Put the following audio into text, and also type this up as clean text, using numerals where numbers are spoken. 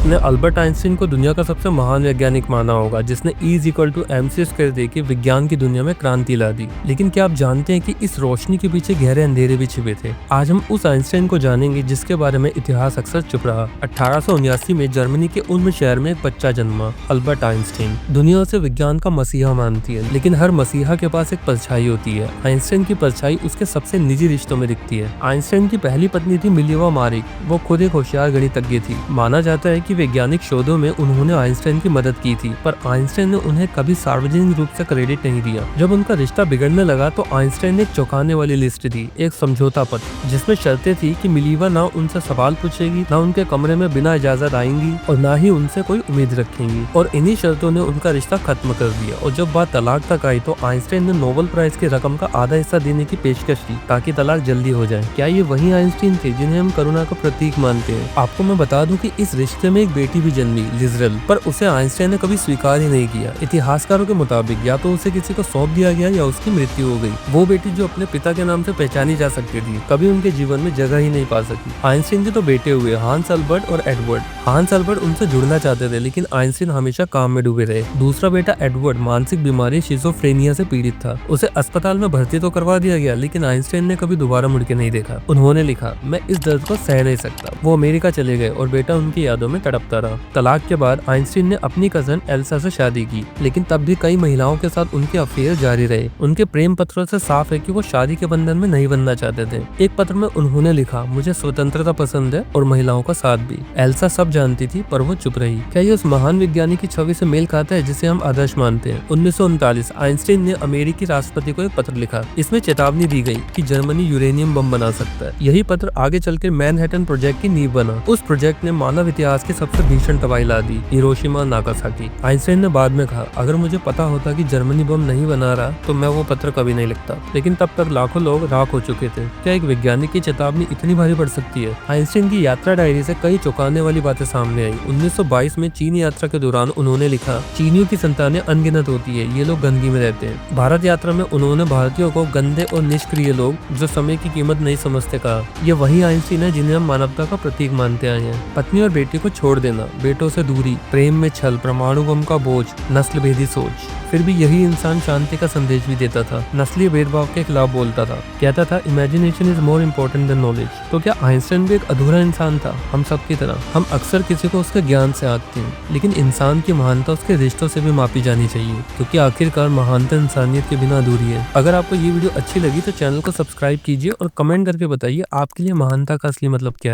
आपने Albert Einstein को दुनिया का सबसे महान वैज्ञानिक माना होगा, जिसने E=mc² देके विज्ञान की दुनिया में क्रांति ला दी। लेकिन क्या आप जानते हैं कि इस रोशनी के पीछे गहरे अंधेरे भी छिपे थे? आज हम उस आइंस्टाइन को जानेंगे जिसके बारे में इतिहास अक्सर चुप रहा। 1879 में जर्मनी के उल्म शहर में एक बच्चा जन्मा, अल्बर्ट आइंस्टाइन। दुनिया उसे विज्ञान का मसीहा मानती है, लेकिन हर मसीहा के पास एक परछाई होती है। आइंस्टाइन की परछाई उसके सबसे निजी रिश्तों में दिखती है। आइंस्टाइन की पहली पत्नी थी मिलीवा मारिक। वो खुद एक होशियार गणितज्ञ थी। माना जाता है कि वैज्ञानिक शोधों में उन्होंने आइंस्टाइन की मदद की थी, पर आइंस्टाइन ने उन्हें कभी सार्वजनिक रूप से क्रेडिट नहीं दिया। जब उनका रिश्ता बिगड़ने लगा तो आइंस्टाइन ने एक चौंकाने वाली लिस्ट दी, एक समझौता पत्र, जिसमें शर्तें थी कि मिलीवा ना उनसे सवाल पूछेगी, ना उनके कमरे में बिना इजाजत आएंगी और ना ही उनसे कोई उम्मीद रखेंगी। और इन्हीं शर्तों ने उनका रिश्ता खत्म कर दिया। और जब बात तलाक तक आई तो आइंस्टाइन ने नोबेल प्राइज की रकम का आधा हिस्सा देने की पेशकश की ताकि तलाक जल्दी हो जाए। क्या ये वही आइंस्टाइन थे जिन्हें हम करुणा का प्रतीक मानते हैं? आपको मैं बता दूं कि इस रिश्ते में एक बेटी भी जन्मी, लिजरल, पर उसे आइंस्टाइन ने कभी स्वीकार ही नहीं किया। इतिहासकारों के मुताबिक या तो उसे किसी को सौंप दिया गया या उसकी मृत्यु हो गई। वो बेटी जो अपने पिता के नाम से पहचानी जा सकती थी, कभी उनके जीवन में जगह ही नहीं पा सकी। आइंस्टाइन के तो बेटे हुए, हांस अल्बर्ट और एडवर्ड। हांस अल्बर्ट उनसे जुड़ना चाहते थे, लेकिन आइंस्टाइन हमेशा काम में डूबे रहे। दूसरा बेटा एडवर्ड मानसिक बीमारी शिज़ोफ्रेनिया से पीड़ित था। उसे अस्पताल में भर्ती तो करवा दिया गया, लेकिन आइंस्टाइन ने कभी दोबारा मुड़ के नहीं देखा। उन्होंने लिखा, मैं इस दर्द को सह नहीं सकता। वो अमेरिका चले गए और बेटा उनकी यादों में तड़पता रहा। तलाक के बाद आइंस्टाइन ने अपनी कजन एल्सा से शादी की, लेकिन तब भी कई महिलाओं के साथ उनके अफेयर जारी रहे। उनके प्रेम पत्रों से साफ है कि वो शादी के बंधन में नहीं बनना चाहते थे। एक पत्र में उन्होंने लिखा, मुझे स्वतंत्रता पसंद है और महिलाओं का साथ भी। एल्सा सब जानती थी, पर वो चुप रही। क्या ये उस महान विज्ञानी की छवि से मेल खाता है जिसे हम आदर्श मानते हैं? 1939 आइंस्टाइन ने अमेरिकी राष्ट्रपति को एक पत्र लिखा। इसमें चेतावनी दी गई कि जर्मनी यूरेनियम बम बना सकता है। यही पत्र आगे चलकर मैनहट्टन प्रोजेक्ट की नींव बना। उस प्रोजेक्ट ने मानव इतिहास की सबसे भीषण तबाही ला दी, हिरोशिमा नागासाकी। आइंस्टाइन ने बाद में कहा, अगर मुझे पता होता कि जर्मनी बम नहीं बना रहा तो मैं वो पत्र कभी नहीं लिखता। लेकिन तब तक लाखों लोग राख हो चुके थे। क्या एक वैज्ञानिक की चेतावनी इतनी भारी पड़ सकती है? आइंस्टाइन की यात्रा डायरी से कई चौंकाने वाली बातें सामने आई। 1922 में चीन यात्रा के दौरान उन्होंने लिखा, चीनियों की संतानें अनगिनत होती है, ये लोग गंदगी में रहते हैं। भारत यात्रा में उन्होंने भारतीयों को गंदे और निष्क्रिय लोग जो समय की कीमत नहीं समझते कहा। ये वही आइंस्टाइन है जिन्हें हम मानवता का प्रतीक मानते आए हैं। पत्नी और बेटी को छोड़ देना, बेटों से दूरी, प्रेम में छल, परमाणु बम का बोझ, नस्ल भेदी सोच। फिर भी यही इंसान शांति का संदेश भी देता था, नस्लीय भेदभाव के खिलाफ बोलता था, कहता था imagination is more important then knowledge. तो क्या आइंस्टाइन भी एक अधूरा इंसान था? हम सबकी तरह। हम अक्सर किसी को उसके ज्ञान से आंकते हैं, लेकिन इंसान की महानता उसके रिश्तों से भी मापी जानी चाहिए, क्योंकि आखिरकार महानता इंसानियत के बिना अधूरी है। अगर आपको ये वीडियो अच्छी लगी तो चैनल को सब्सक्राइब कीजिए और कमेंट करके बताइए आपके लिए महानता का असली मतलब क्या है।